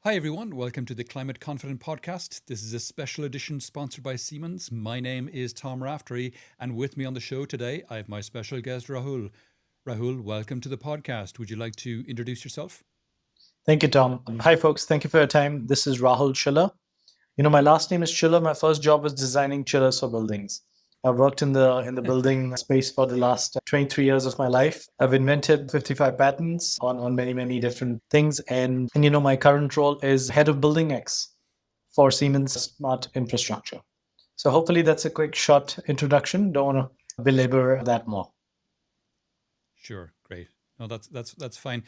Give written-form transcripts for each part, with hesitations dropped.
Hi, everyone. Welcome to the Climate Confident Podcast. This is a special edition sponsored by Siemens. My name is Tom Raftery, and with me on the show today, I have my special guest, Rahul. Rahul, welcome to the podcast. Would you like to introduce yourself? Thank you, Tom. Hi, folks. Thank you for your time. This is Rahul Chiller. My last name is Chiller. My first job was designing chillers for buildings. I've worked in the building space for the last 23 years of my life. I've invented 55 patents on many different things. And my current role is head of Building X for Siemens Smart Infrastructure. So hopefully that's a quick, short introduction. Don't want to belabor that more. Sure, great. No, that's fine.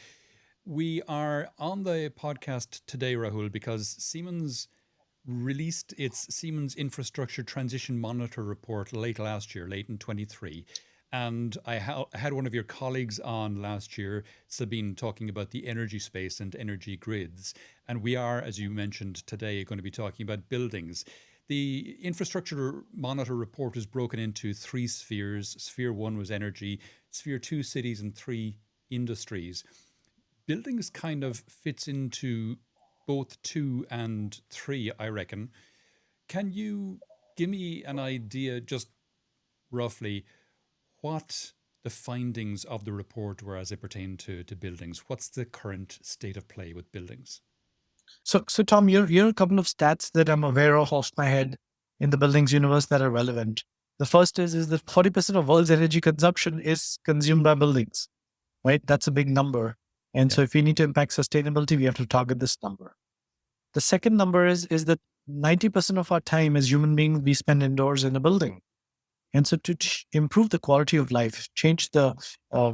We are on the podcast today, Rahul, because Siemens released its Siemens Infrastructure Transition Monitor report late last year, late in 23. And I had one of your colleagues on last year, Sabine, talking about the energy space and energy grids. And we are, as you mentioned today, going to be talking about buildings. The Infrastructure Monitor report is broken into three spheres. Sphere one was energy, sphere two, cities, and three, industries. Buildings kind of fits into both two and three, I reckon. Can you give me an idea, just roughly, what the findings of the report were as it pertained to buildings? What's the current state of play with buildings? So Tom, here are a couple of stats that I'm aware of off my head in the buildings universe that are relevant. The first is that 40% of world's energy consumption is consumed by buildings, right? That's a big number. And Yeah. so if we need to impact sustainability, we have to target this number. The second number is that 90% of our time as human beings, we spend indoors in a building. And so to improve the quality of life, change the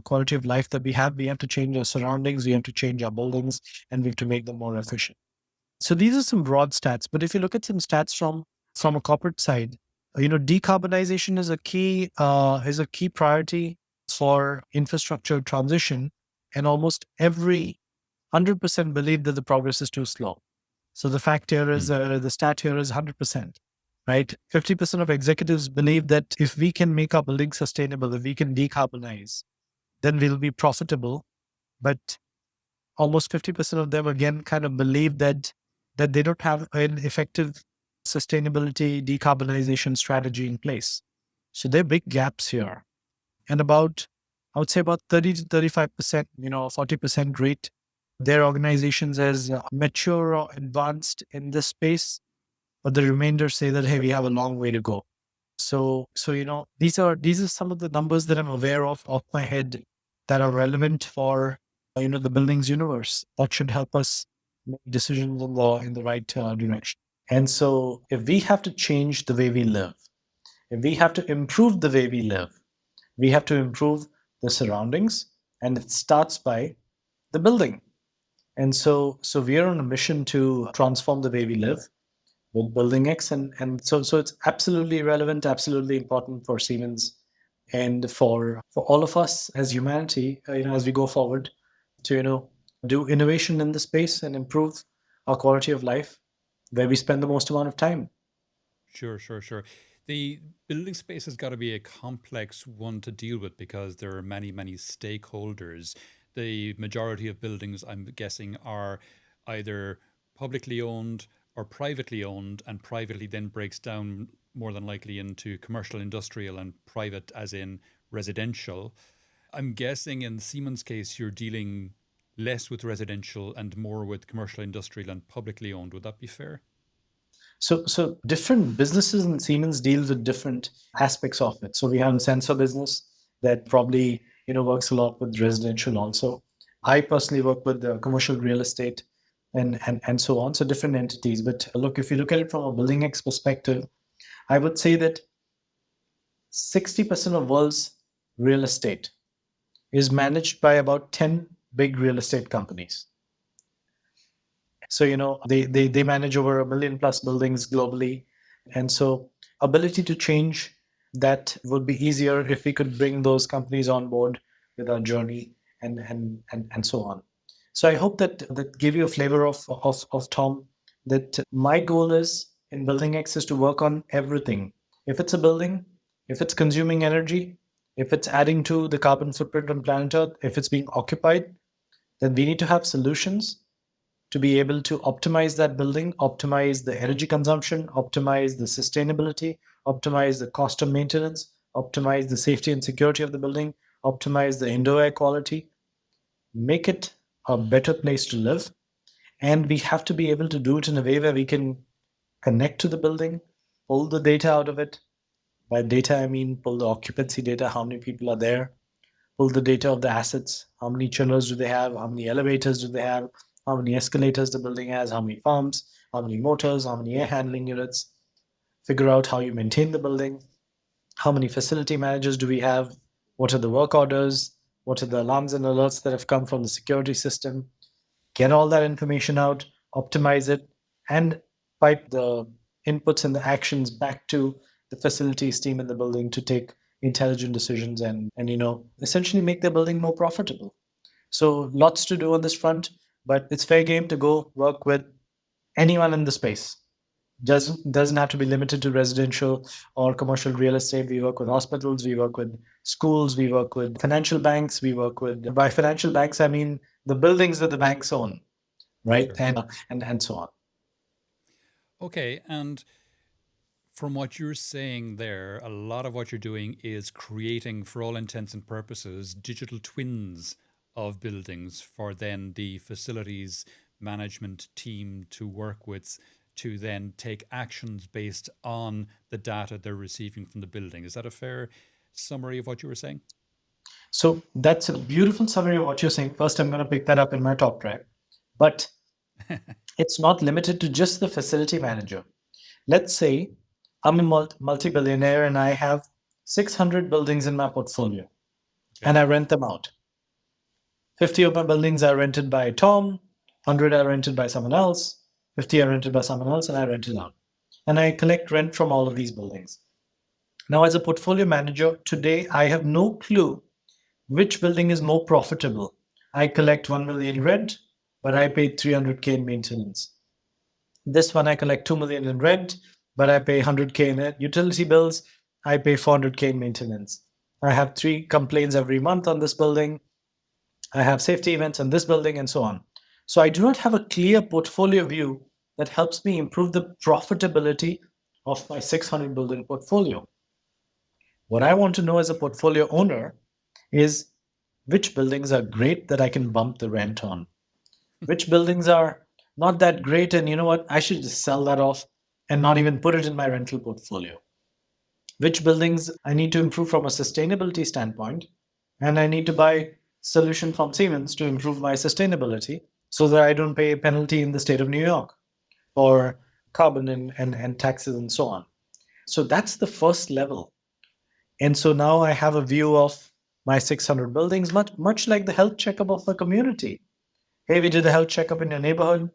quality of life that we have to change our surroundings, we have to change our buildings, and we have to make them more efficient. So these are some broad stats, but if you look at some stats from a corporate side, decarbonization is a key priority for infrastructure transition, and almost every 100% believe that the progress is too slow. So the fact here Hmm. is the stat here is 100%, right? 50% of executives believe that if we can make our building sustainable, if we can decarbonize, then we'll be profitable. But almost 50% of them again kind of believe that they don't have an effective sustainability decarbonization strategy in place. So there are big gaps here. And I would say about 30 to 35%, 40% rate their organizations as mature or advanced in this space, but the remainder say that, hey, we have a long way to go. So these are some of the numbers that I'm aware of off my head that are relevant for the buildings universe that should help us make decisions in the right direction. And so if we have to change the way we live, if we have to improve the way we live, we have to improve the surroundings, and it starts by the building. And so we are on a mission to transform the way we live with Building X, and so it's absolutely relevant, absolutely important for Siemens and for all of us as humanity, as we go forward to do innovation in the space and improve our quality of life where we spend the most amount of time. Sure. The building space has got to be a complex one to deal with because there are many stakeholders. The majority of buildings, I'm guessing, are either publicly owned or privately owned, and privately then breaks down more than likely into commercial, industrial, and private, as in residential. I'm guessing in Siemens' case, you're dealing less with residential and more with commercial, industrial, and publicly owned. Would that be fair? So different businesses in Siemens deals with different aspects of it. So we have a sensor business that probably works a lot with residential also. I personally work with commercial real estate and so on. So different entities. But look, if you look at it from a Building X perspective, I would say that 60% of world's real estate is managed by about 10 big real estate companies. So, they manage over a million plus buildings globally. And so ability to change that would be easier if we could bring those companies on board with our journey and so on. So I hope that give you a flavor of Tom, that my goal is in Building X is to work on everything. If it's a building, if it's consuming energy, if it's adding to the carbon footprint on planet Earth, if it's being occupied, then we need to have solutions to be able to optimize that building, optimize the energy consumption, optimize the sustainability, optimize the cost of maintenance, optimize the safety and security of the building, optimize the indoor air quality, make it a better place to live. And we have to be able to do it in a way where we can connect to the building, pull the data out of it. By data, I mean pull the occupancy data, how many people are there, pull the data of the assets, how many chillers do they have, how many elevators do they have, how many escalators the building has, how many pumps, how many motors, how many air handling units, figure out how you maintain the building, how many facility managers do we have, what are the work orders, what are the alarms and alerts that have come from the security system, get all that information out, optimize it, and pipe the inputs and the actions back to the facilities team in the building to take intelligent decisions and essentially make the building more profitable. So lots to do on this front, but it's fair game to go work with anyone in the space. Doesn't have to be limited to residential or commercial real estate. We work with hospitals, we work with schools, we work with financial banks, we work with, by financial banks I mean the buildings that the banks own, right? Sure. And so on. Okay. And from what you're saying there, a lot of what you're doing is creating, for all intents and purposes, digital twins of buildings for then the facilities management team to work with to then take actions based on the data they're receiving from the building. Is that a fair summary of what you were saying? So that's a beautiful summary of what you're saying. First, I'm going to pick that up in my top track, but it's not limited to just the facility manager. Let's say I'm a multi-billionaire and I have 600 buildings in my portfolio Okay. and I rent them out. 50 of my buildings are rented by Tom, 100 are rented by someone else, 50 are rented by someone else, and I rent it out. And I collect rent from all of these buildings. Now, as a portfolio manager, today I have no clue which building is more profitable. I collect 1 million rent, but I pay 300K in maintenance. This one I collect 2 million in rent, but I pay 100K in utility bills. I pay 400K in maintenance. I have 3 complaints every month on this building. I have safety events in this building and so on. So I do not have a clear portfolio view that helps me improve the profitability of my 600 building portfolio. What I want to know as a portfolio owner is which buildings are great that I can bump the rent on. Which buildings are not that great, and you know what? I should just sell that off and not even put it in my rental portfolio. Which buildings I need to improve from a sustainability standpoint, and I need to buy solution from Siemens to improve my sustainability so that I don't pay a penalty in the state of New York or carbon and taxes and so on. So that's the first level. And so now I have a view of my 600 buildings, much like the health checkup of the community. Hey, we did a health checkup in your neighborhood.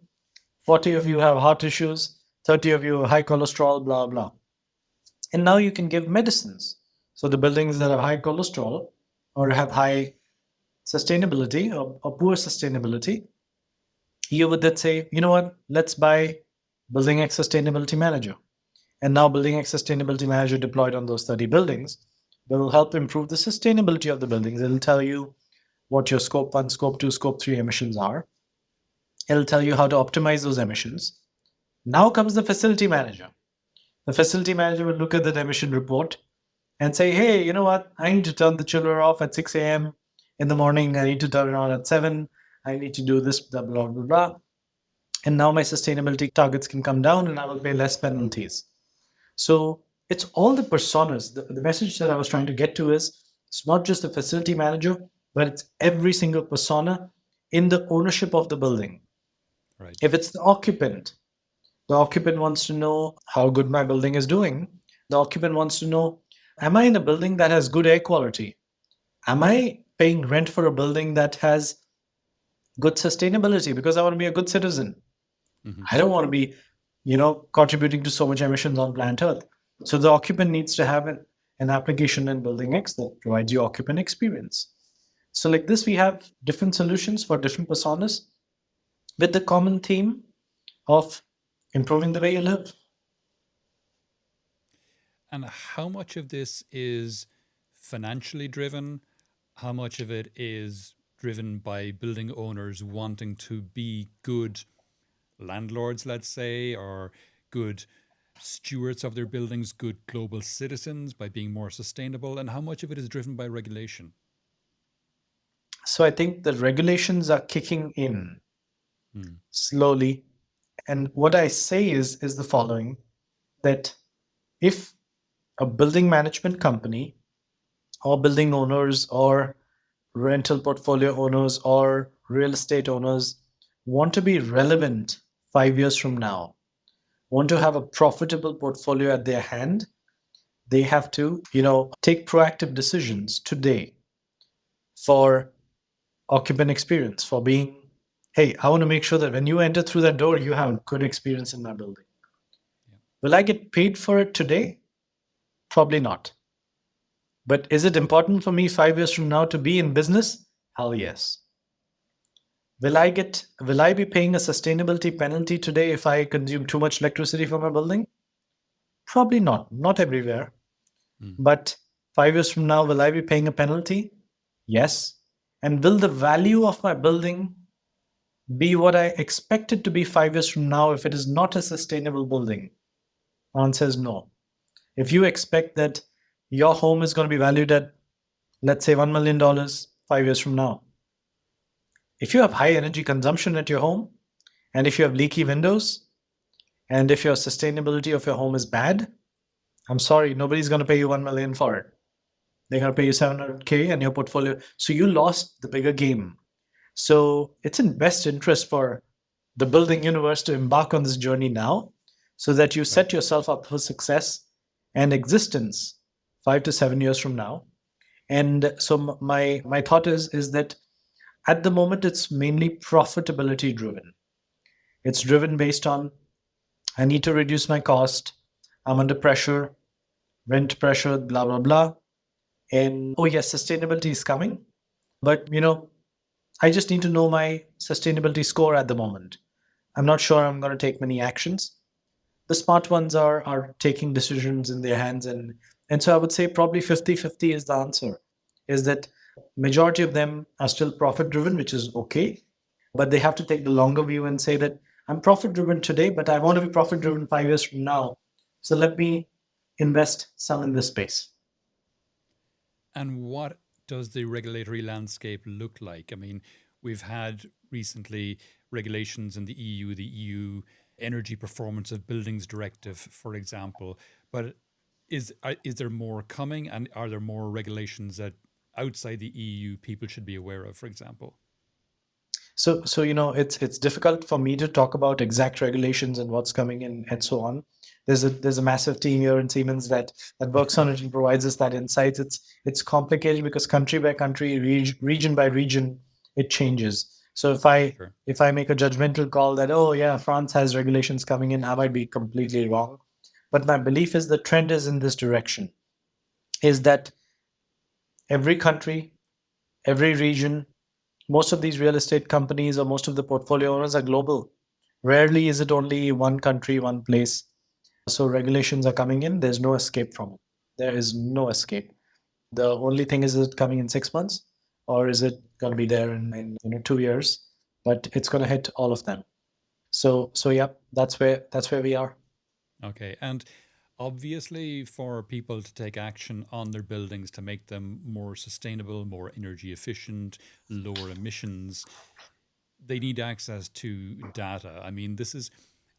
40 of you have heart issues, 30 of you have high cholesterol, blah, blah. And now you can give medicines. So the buildings that have high cholesterol or have high sustainability or poor sustainability, you would then say, you know what, let's buy Building X Sustainability Manager. And now Building X Sustainability Manager deployed on those 30 buildings will help improve the sustainability of the buildings. It'll tell you what your scope 1, scope 2, scope 3 emissions are. It'll tell you how to optimize those emissions. Now comes the facility manager. The facility manager will look at that emission report and say, hey, you know what? I need to turn the chiller off at 6 a.m. in the morning. I need to turn it on at 7. I need to do this, blah, blah, blah, blah. And now my sustainability targets can come down and I will pay less penalties. So it's all the personas. The message that I was trying to get to is it's not just the facility manager, but it's every single persona in the ownership of the building. Right. If it's the occupant wants to know how good my building is doing. The occupant wants to know, am I in a building that has good air quality? Am I paying rent for a building that has good sustainability because I want to be a good citizen? Hmm. I don't want to be, contributing to so much emissions on planet Earth. So the occupant needs to have an application in Building X that provides you occupant experience. So like this, we have different solutions for different personas with the common theme of improving the way you live. And how much of this is financially driven? How much of it is driven by building owners wanting to be good landlords, let's say, or good stewards of their buildings, good global citizens by being more sustainable, and how much of it is driven by regulation? So I think the regulations are kicking in Hmm. slowly. And what I say is the following, that if a building management company or building owners or rental portfolio owners or real estate owners want to be relevant 5 years from now, want to have a profitable portfolio at their hand, they have to, take proactive decisions today for occupant experience, for being, hey, I want to make sure that when you enter through that door, you have a good experience in my building. Yeah. Will I get paid for it today? Probably not. But is it important for me 5 years from now to be in business? Hell yes. Will I be paying a sustainability penalty today if I consume too much electricity for my building? Probably not. Not everywhere. Hmm. But 5 years from now, will I be paying a penalty? Yes. And will the value of my building be what I expect it to be 5 years from now if it is not a sustainable building? Answer is no. If you expect that your home is going to be valued at, let's say, $1 million 5 years from now, if you have high energy consumption at your home, and if you have leaky windows, and if your sustainability of your home is bad, I'm sorry, nobody's going to pay you 1 million for it. They're going to pay you 700K and your portfolio. So you lost the bigger game. So it's in best interest for the building universe to embark on this journey now so that you Right. set yourself up for success and existence 5 to 7 years from now. And so my thought is that at the moment it's mainly profitability driven. It's driven based on, I need to reduce my cost, I'm under pressure, rent pressure, blah blah blah. And oh yes, sustainability is coming, but I just need to know my sustainability score at the moment. I'm not sure I'm going to take many actions. The smart ones are taking decisions in their hands, and so I would say probably 50-50 is the answer. Is that majority of them are still profit driven, which is okay, but they have to take the longer view and say that I'm profit driven today, but I want to be profit driven 5 years from now. So let me invest some in this space. And what does the regulatory landscape look like? I mean, we've had recently regulations in the EU Energy Performance of Buildings Directive, for example. But is there more coming, and are there more regulations that outside the EU people should be aware of, for example? So it's difficult for me to talk about exact regulations and what's coming in and so on. There's a massive team here in Siemens that works on it and provides us that insights. It's complicated because country by country, region by region, it changes. So Sure. if I make a judgmental call that, oh yeah, France has regulations coming in, I might be completely wrong. But my belief is the trend is in this direction. Is that every country, every region, most of these real estate companies or most of the portfolio owners are global. Rarely is it only one country, one place. So regulations are coming in. There's no escape from it. There is no escape. The only thing is it coming in 6 months, or is it going to be there in 2 years? But it's going to hit all of them. So yeah, that's where we are. Okay. And obviously, for people to take action on their buildings to make them more sustainable, more energy efficient, lower emissions, they need access to data. I mean, this is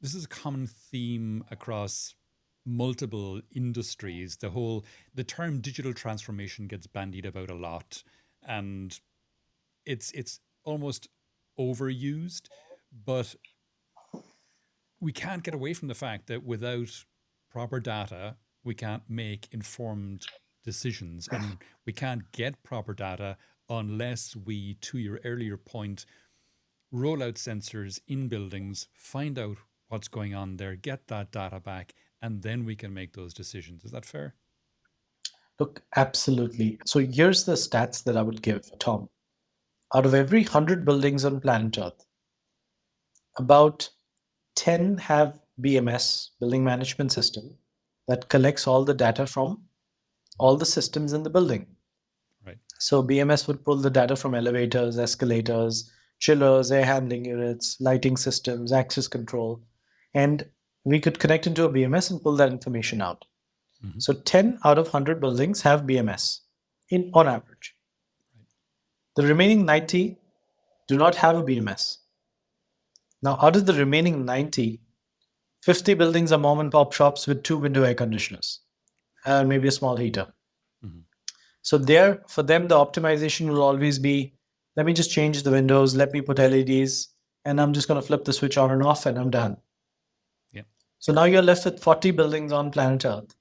a common theme across multiple industries. The term digital transformation gets bandied about a lot, and it's almost overused, but we can't get away from the fact that without proper data, we can't make informed decisions, and we can't get proper data unless we, to your earlier point, roll out sensors in buildings, find out what's going on there, get that data back, and then we can make those decisions. Is that fair? Look, absolutely. So here's the stats that I would give, Tom. Out of every 100 buildings on planet Earth, about 10 have BMS, building management system, that collects all the data from all the systems in the building. Right. So BMS would pull the data from elevators, escalators, chillers, air handling units, lighting systems, access control. And we could connect into a BMS and pull that information out. Hmm. So 10 out of 100 buildings have BMS on average. Right. The remaining 90 do not have a BMS. Now, out of the remaining 90, 50 buildings are mom and pop shops with two window air conditioners and maybe a small heater. Hmm. So there, for them, the optimization will always be, let me just change the windows, let me put LEDs, and I'm just going to flip the switch on and off, and I'm done. Yeah. So now you're left with 40 buildings on planet Earth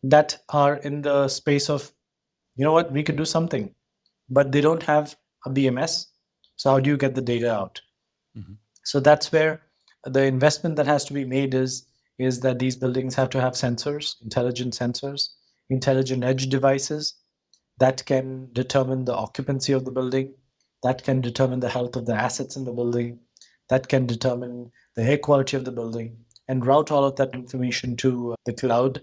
that are in the space of, you know what, we could do something, but they don't have a BMS. So how do you get the data out? Hmm. So that's where the investment that has to be made is that these buildings have to have sensors, intelligent edge devices that can determine the occupancy of the building, that can determine the health of the assets in the building, that can determine the air quality of the building, and route all of that information to the cloud,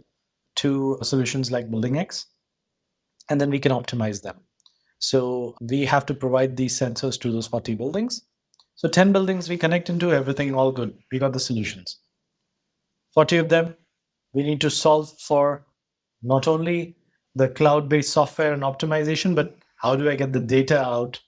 to solutions like Building X, and then we can optimize them. So we have to provide these sensors to those 40 buildings. So 10 buildings we connect into, everything all good. We got the solutions. 40 of them, we need to solve for not only the cloud-based software and optimization, but how do I get the data out,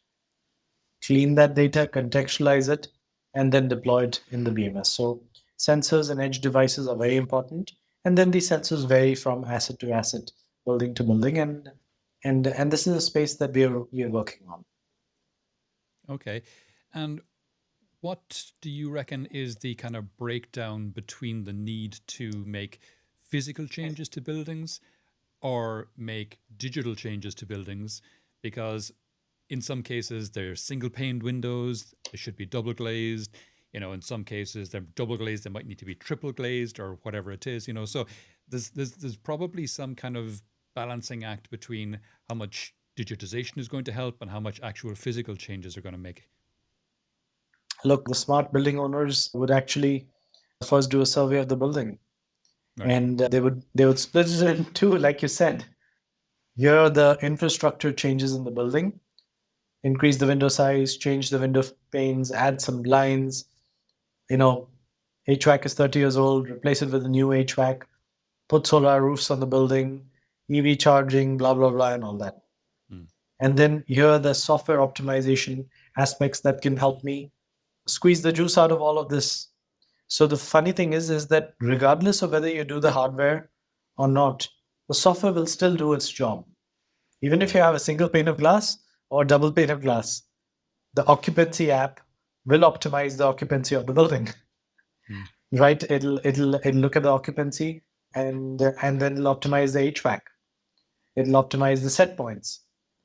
clean that data, contextualize it, and then deploy it in the BMS. So sensors and edge devices are very important. And then these sensors vary from asset to asset, building to building, and this is a space that we are working on. Okay. And what do you reckon is the kind of breakdown between the need to make physical changes to buildings or make digital changes to buildings? Because in some cases they're single paned windows, they should be double glazed. In some cases they're double glazed, they might need to be triple glazed or whatever it is. So there's probably some kind of balancing act between how much digitization is going to help and how much actual physical changes are going to make. Look, the smart building owners would actually first do a survey of the building, Right. and they would split it in two, like you said. Here are the infrastructure changes in the building: increase the window size, change the window panes, add some blinds. You know, HVAC is 30 years old, replace it with a new HVAC, put solar roofs on the building, EV charging, blah blah blah, and all that. Mm. And then here are the software optimization aspects that can help me squeeze the juice out of all of this. So the funny thing is that regardless of whether you do the hardware or not, the software will still do its job. Even if Right. you have a single pane of glass or double pane of glass, the occupancy app will optimize the occupancy of the building, Mm. right? It'll look at the occupancy and then it'll optimize the HVAC. It'll optimize the set points.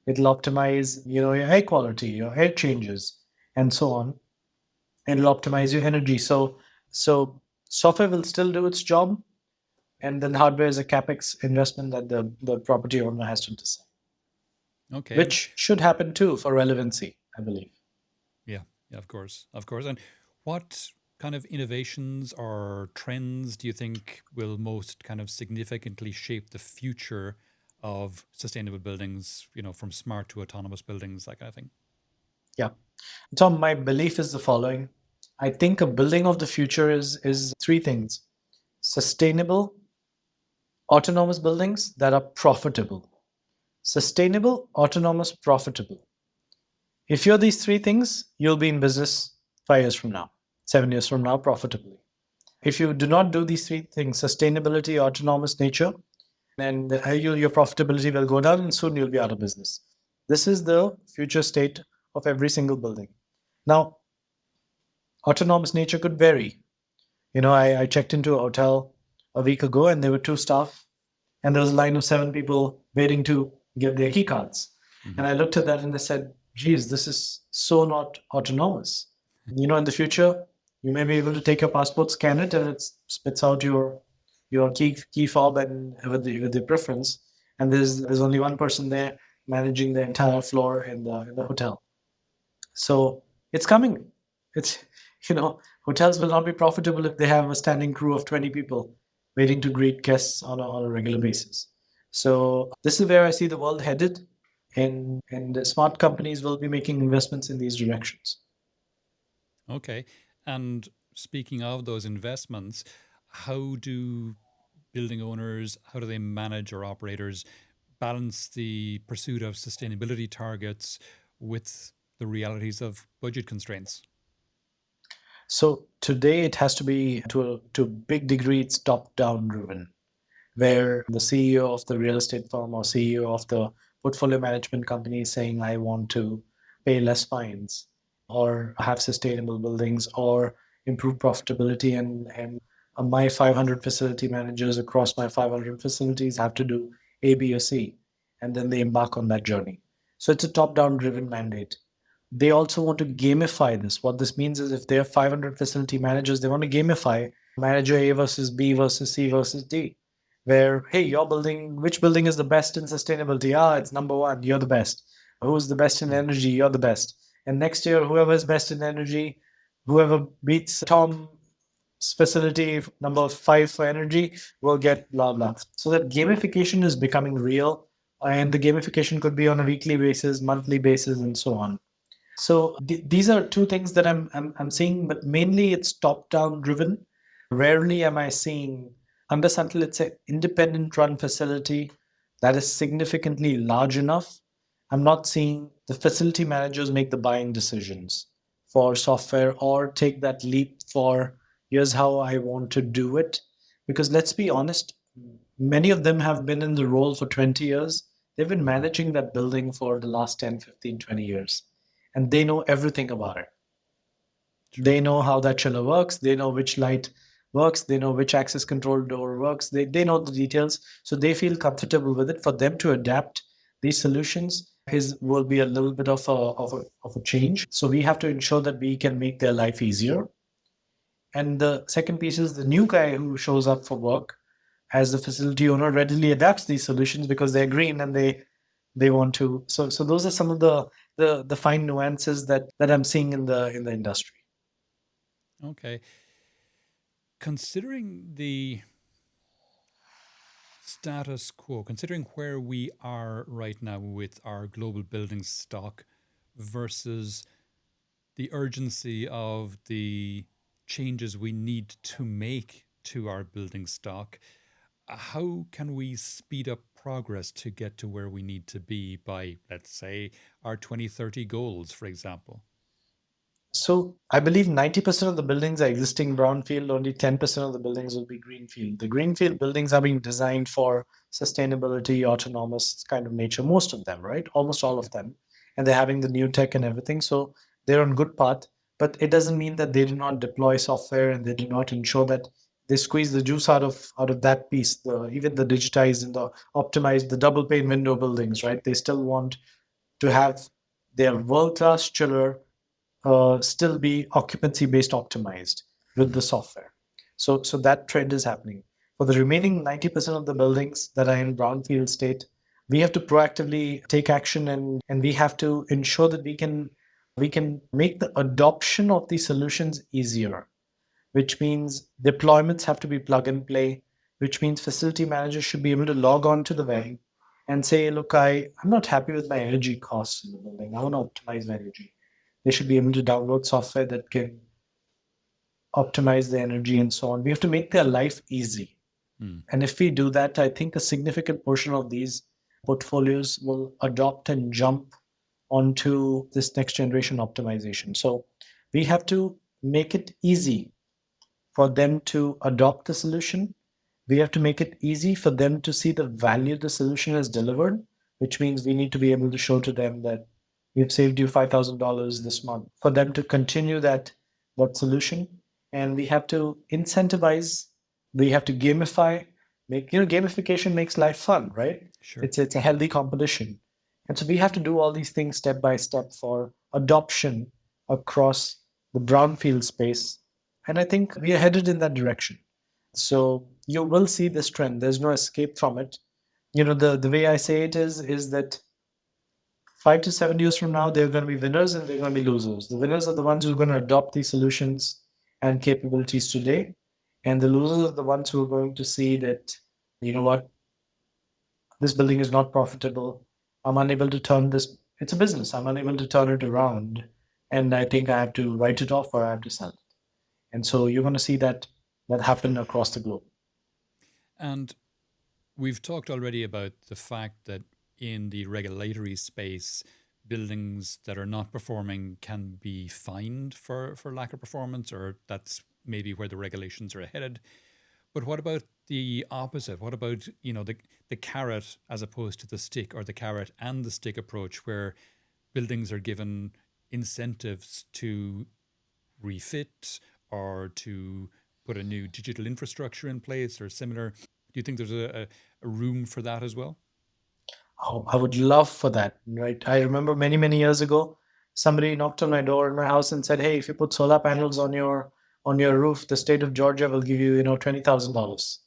It'll optimize your air quality, your air changes, and so on. And it'll optimize your energy. So software will still do its job, and then hardware is a capex investment that the property owner has to decide, Okay. And which should happen too for relevancy, I believe. yeah, yeah, of course, of course. And what kind of innovations or trends do you think will most kind of significantly shape the future of sustainable buildings, from smart to autonomous buildings, that kind of thing? Yeah. Tom, my belief is the following. I think a building of the future is three things: sustainable, autonomous buildings that are profitable. Sustainable, autonomous, profitable. If you're these three things, you'll be in business 5 years from now, 7 years from now, profitably. If you do not do these three things, sustainability, autonomous nature, then your profitability will go down and soon you'll be out of business. This is the future state of every single building. Now, autonomous nature could vary. I checked into a hotel a week ago and there were two staff and there was a line of seven people waiting to get their key cards. Hmm. And I looked at that and I said, geez, this is so not autonomous. In the future, you may be able to take your passport, scan it, and it spits out your key fob and with the preference. And there's only one person there managing the entire floor in the hotel. So it's coming. It's hotels will not be profitable if they have a standing crew of 20 people waiting to greet guests on a regular basis. So this is where I see the world headed. And the smart companies will be making investments in these directions. Okay. And speaking of those investments, how do building owners, how do they manage, or operators balance the pursuit of sustainability targets with the realities of budget constraints? So today it has to be to a big degree, it's top down driven, where the CEO of the real estate firm or CEO of the portfolio management company is saying, I want to pay less fines or have sustainable buildings or improve profitability. And my 500 facility managers across my 500 facilities have to do A, B, or C. And then they embark on that journey. So it's a top down driven mandate. They also want to gamify this. What this means is if they have 500 facility managers, they want to gamify manager A versus B versus C versus D, where, hey, your building, which building is the best in sustainability? Ah, it's number one, you're the best. Who's the best in Hmm. energy? You're the best. And next year, whoever is best in energy, whoever beats Tom's facility number five for energy will get blah, blah. So that gamification is becoming real. And the gamification could be on a weekly basis, monthly basis, and so on. So these are two things that I'm seeing, but mainly it's top down driven. Rarely am I seeing, unless until it's an independent run facility that is significantly large enough, I'm not seeing the facility managers make the buying decisions for software or take that leap for here's how I want to do it. Because let's be honest, many of them have been in the role for 20 years. They've been managing that building for the last 10, 15, 20 years, and they know everything about it. Sure. They know how that chiller works. They know which light works. They know which access control door works. They know the details. So they feel comfortable with it. For them to adapt these solutions will be a little bit of a change. So we have to ensure that we can make their life easier. And the second piece is the new guy who shows up for work as the facility owner readily adapts these solutions because they're green and they want to. So those are some of the fine nuances that I'm seeing in the industry. Okay. Considering the status quo, considering where we are right now with our global building stock versus the urgency of the changes we need to make to our building stock, how can we speed up progress to get to where we need to be by, let's say, our 2030 goals, for example? So I believe 90% of the buildings are existing brownfield, only 10% of the buildings will be greenfield. The greenfield buildings are being designed for sustainability, autonomous kind of nature, most of them, right? Almost all Okay. of them. And they're having the new tech and everything. So they're on good path. But it doesn't mean that they do not deploy software and they do not ensure that they squeeze the juice out of that piece. Even the digitized and the optimized, the double pane window buildings, right? They still want to have their world-class chiller still be occupancy based optimized with Hmm. the software. So that trend is happening. For the remaining 90% of the buildings that are in brownfield state, we have to proactively take action and we have to ensure that we can make the adoption of these solutions easier, which means deployments have to be plug and play, which means facility managers should be able to log on to the web and say, look, I'm not happy with my energy costs in the building. I want to optimize my energy. They should be able to download software that can optimize the energy and so on. We have to make their life easy. Hmm. And if we do that, I think a significant portion of these portfolios will adopt and jump onto this next generation optimization. So we have to make it easy for them to adopt the solution. We have to make it easy for them to see the value the solution has delivered, which means we need to be able to show to them that we've saved you $5,000 this month for them to continue that solution. And we have to incentivize, we have to gamify, gamification makes life fun, right? Sure. It's a healthy competition. And so we have to do all these things step by step for adoption across the brownfield space. And I think we are headed in that direction. So you will see this trend. There's no escape from it. The way I say it is that 5 to 7 years from now, there are going to be winners and there are going to be losers. The winners are the ones who are going to adopt these solutions and capabilities today. And the losers are the ones who are going to see that, you know what, this building is not profitable. I'm unable to turn this. It's a business. I'm unable to turn it around. And I think I have to write it off or I have to sell it. And so you're going to see that happen across the globe. And we've talked already about the fact that in the regulatory space, buildings that are not performing can be fined for lack of performance, or that's maybe where the regulations are headed. But what about the opposite? What about, the carrot as opposed to the stick, or the carrot and the stick approach, where buildings are given incentives to refit or to put a new digital infrastructure in place or similar? Do you think there's a room for that as well? Oh, I would love for that, right? I remember many, many years ago, somebody knocked on my door in my house and said, "Hey, if you put solar panels on your roof, the state of Georgia will give you, $20,000.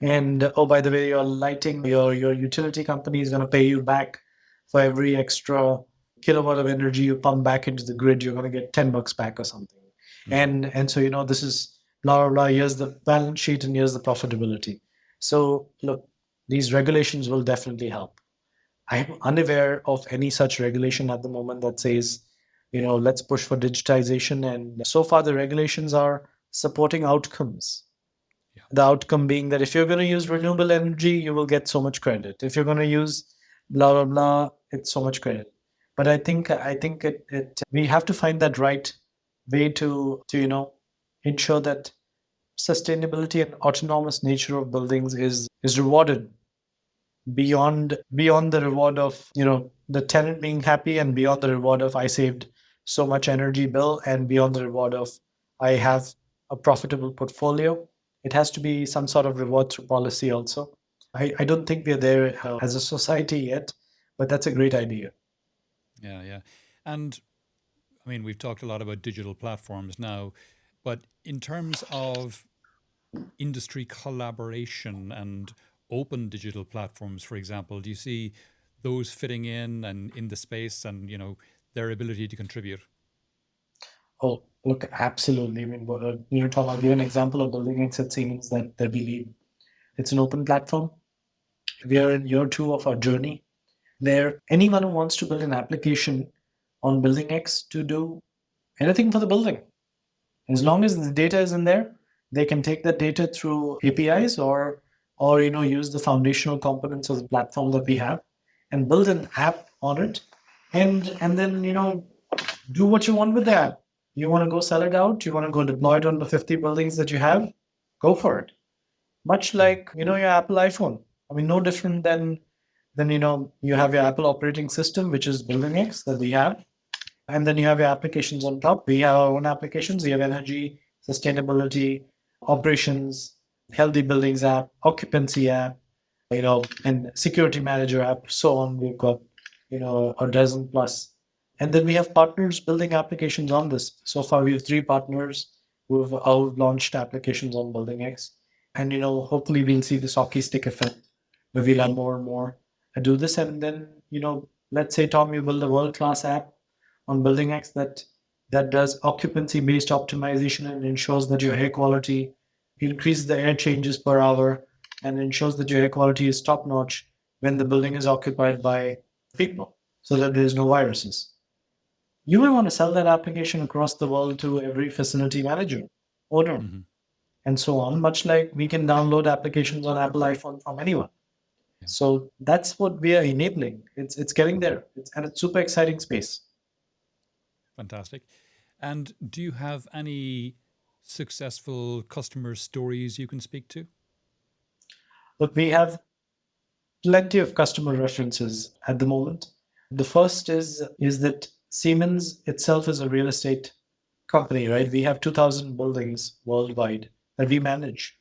And oh, by the way, your lighting, your utility company is going to pay you back for every extra kilowatt of energy you pump back into the grid. You're going to get $10 back or something." Mm-hmm. And so this is blah blah blah. Here's the balance sheet and here's the profitability. So look, these regulations will definitely help. I'm unaware of any such regulation at the moment that says, let's push for digitization. And so far, the regulations are supporting outcomes. Yeah. The outcome being that if you're going to use renewable energy, you will get so much credit. If you're going to use blah blah blah, it's so much credit. But I think we have to find that right way to ensure that sustainability and autonomous nature of buildings is rewarded beyond the reward of the tenant being happy, and beyond the reward of I saved so much energy bill, and beyond the reward of I have a profitable portfolio. It has to be some sort of reward through policy also. I don't think we're there as a society yet, but that's a great idea. Yeah, yeah. And I mean, we've talked a lot about digital platforms now, but in terms of industry collaboration and open digital platforms, for example, do you see those fitting in and in the space and, their ability to contribute? Oh, look, absolutely. I mean, Tom, I'll give an example of Building X at Siemens that we lead. It's an open platform. We are in year two of our journey, where anyone who wants to build an application on Building X to do anything for the building, as long as the data is in there, they can take that data through APIs, or use the foundational components of the platform that we have and build an app on it, and then do what you want with the app. You want to go sell it out, you want to go deploy it on the 50 buildings that you have, go for it. Much Mm. like your Apple iPhone. I mean, no different than you have your Apple operating system, which is Building X that we have, and then you have your applications on top. We have our own applications. We have energy, sustainability, operations, healthy buildings app, occupancy app, and security manager app, so on. We've got, a dozen plus. And then we have partners building applications on this. So far, we have three partners who've launched applications on Building X. And, hopefully we'll see this hockey stick effect where we'll have more and more do this. And then, let's say, Tom, you build a world-class app on Building X that does occupancy-based optimization and ensures that your air quality increases the air changes per hour and ensures that your air quality is top-notch when the building is occupied by people, so that there's no viruses. You may want to sell that application across the world to every facility manager, owner, Hmm. and so on, much like we can download applications on Apple iPhone from anyone. Yeah, So that's what we are enabling. It's getting there. And it's super exciting space. fantastic. And do you have any successful customer stories you can speak to? But we have plenty of customer references at the moment. The first is that Siemens itself is a real estate company, right? We have 2,000 buildings worldwide that we manage,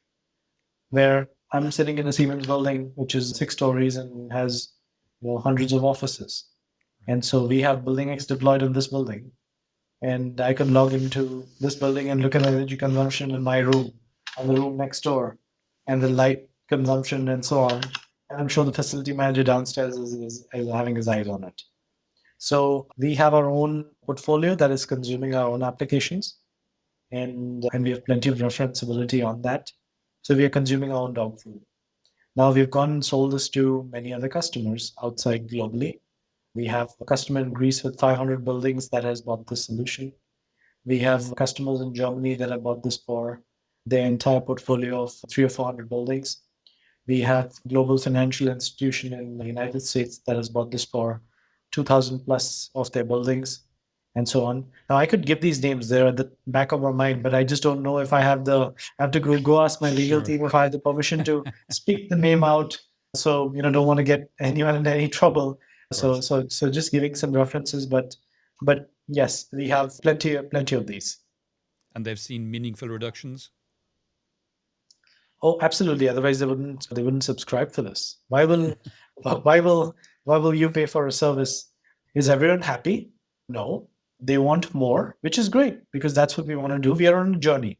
where I'm sitting in a Siemens building, which is 6 stories and has hundreds of offices. And so we have Building X deployed in this building. And I can log into this building and look at energy consumption in my room, and the room next door, and the light consumption, and so on. And I'm sure the facility manager downstairs is having his eyes on it. So we have our own portfolio that is consuming our own applications, and we have plenty of referenceability on that. So we are consuming our own dog food. Now we've gone and sold this to many other customers outside globally. We have a customer in Greece with 500 buildings that has bought this solution. We have customers in Germany that have bought this for their entire portfolio of 300 or 400 buildings. We have global financial institution in the United States that has bought this for 2,000 plus of their buildings and so on. Now I could give these names; they're at the back of my mind, but I just don't know if I have the. I have to go ask my legal Sure. team if I have the permission to speak the name out. So don't want to get anyone in any trouble. Of So course. so just giving some references, but yes, we have plenty of these. And they've seen meaningful reductions. Oh, absolutely. Otherwise, they wouldn't subscribe for this. Why will why will you pay for a service? Is everyone happy? No. They want more, which is great because that's what we want to do. We are on a journey.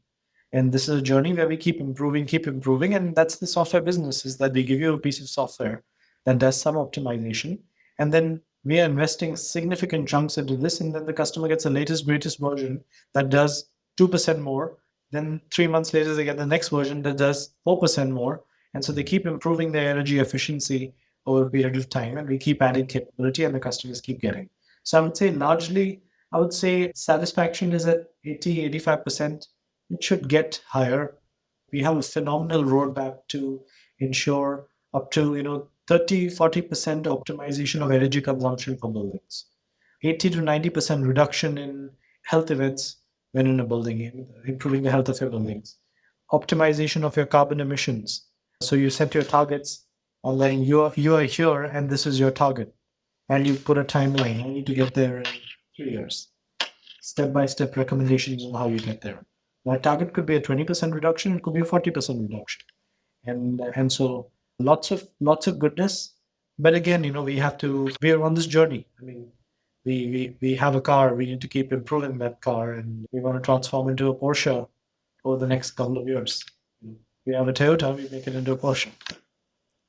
And this is a journey where we keep improving. And that's the software business, is that we give you a piece of software that does some optimization. And then we are investing significant chunks into this. And then the customer gets the latest, greatest version that does 2% more. Then 3 months later, they get the next version that does 4% more. And so they keep improving their energy efficiency over a period of time. And we keep adding capability and the customers keep getting. So I would say largely, I would say satisfaction is at 80-85%. It should get higher. We have a phenomenal roadmap to ensure up to 30-40% optimization of energy consumption for buildings, 80 to 90% reduction in health events when in a building, improving the health of your buildings, optimization of your carbon emissions. So you set your targets on letting you are here and this is your target, and you put a timeline. I need to get there in 3 years. Step-by-step recommendations on how you get there. That target could be a 20% reduction, it could be a 40% reduction. And so lots of goodness. But again, we are on this journey. I mean, we have a car, we need to keep improving that car, and we want to transform into a Porsche over the next couple of years. We have a Toyota, we make it into a Porsche.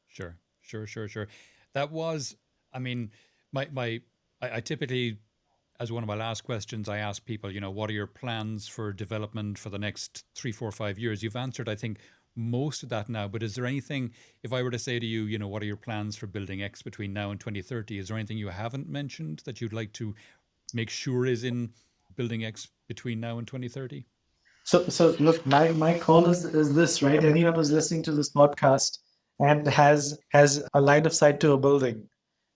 Sure, sure, sure, sure. That was, I mean, I typically, as one of my last questions, I ask people, what are your plans for development for the next 3, 4, 5 years? You've answered, I think, most of that now. But is there anything, if I were to say to you, what are your plans for Building X between now and 2030? Is there anything you haven't mentioned that you'd like to make sure is in Building X between now and 2030? So look, my call is this, right? Anyone who's listening to this podcast and has a line of sight to a building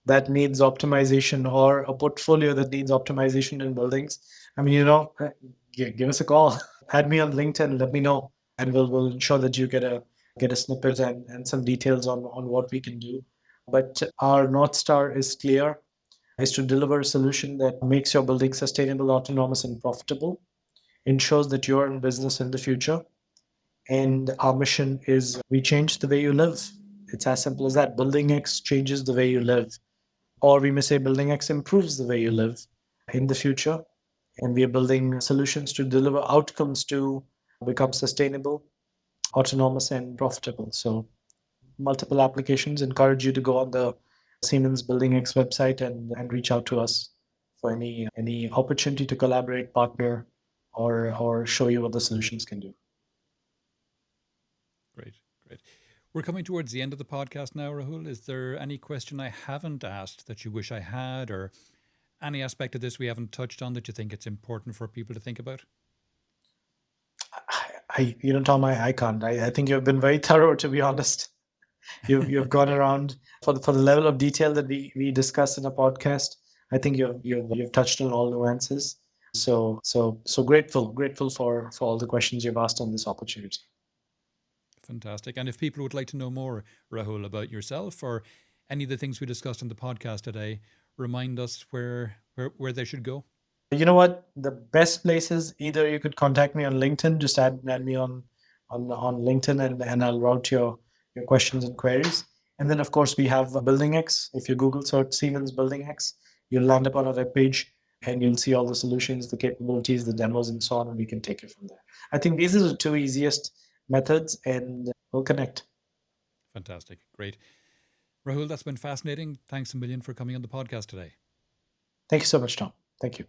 that needs optimization, or a portfolio that needs optimization in buildings, I mean, give us a call. Add me on LinkedIn, let me know, and we'll ensure that you get a snippet and some details on what we can do. But our North Star is clear, is to deliver a solution that makes your building sustainable, autonomous, and profitable, ensures that you're in business in the future. And our mission is we change the way you live. It's as simple as that. Building X changes the way you live. Or we may say Building X improves the way you live in the future. And we are building solutions to deliver outcomes to become sustainable, autonomous, and profitable. So multiple applications. Encourage you to go on the Siemens Building X website and reach out to us for any opportunity to collaborate, partner, or show you what the solutions can do. Great, great. We're coming towards the end of the podcast now, Rahul. Is there any question I haven't asked that you wish I had, or any aspect of this we haven't touched on that you think it's important for people to think about? Tom, I can't. I think you've been very thorough, to be honest. You've gone around for the level of detail that we discuss in a podcast. I think you've touched on all nuances. So grateful for all the questions you've asked on this opportunity. Fantastic. And if people would like to know more, Rahul, about yourself or any of the things we discussed in the podcast today, remind us where they should go. You know what? The best places, either you could contact me on LinkedIn, just add me on LinkedIn, and I'll route your questions and queries. And then, of course, we have Building X. If you Google search Siemens Building X, you'll land up on our webpage and you'll see all the solutions, the capabilities, the demos, and so on, and we can take it from there. I think these are the two easiest methods, and we'll connect. Fantastic. Great. Rahul, that's been fascinating. Thanks a million for coming on the podcast today. Thank you so much, Tom. Thank you.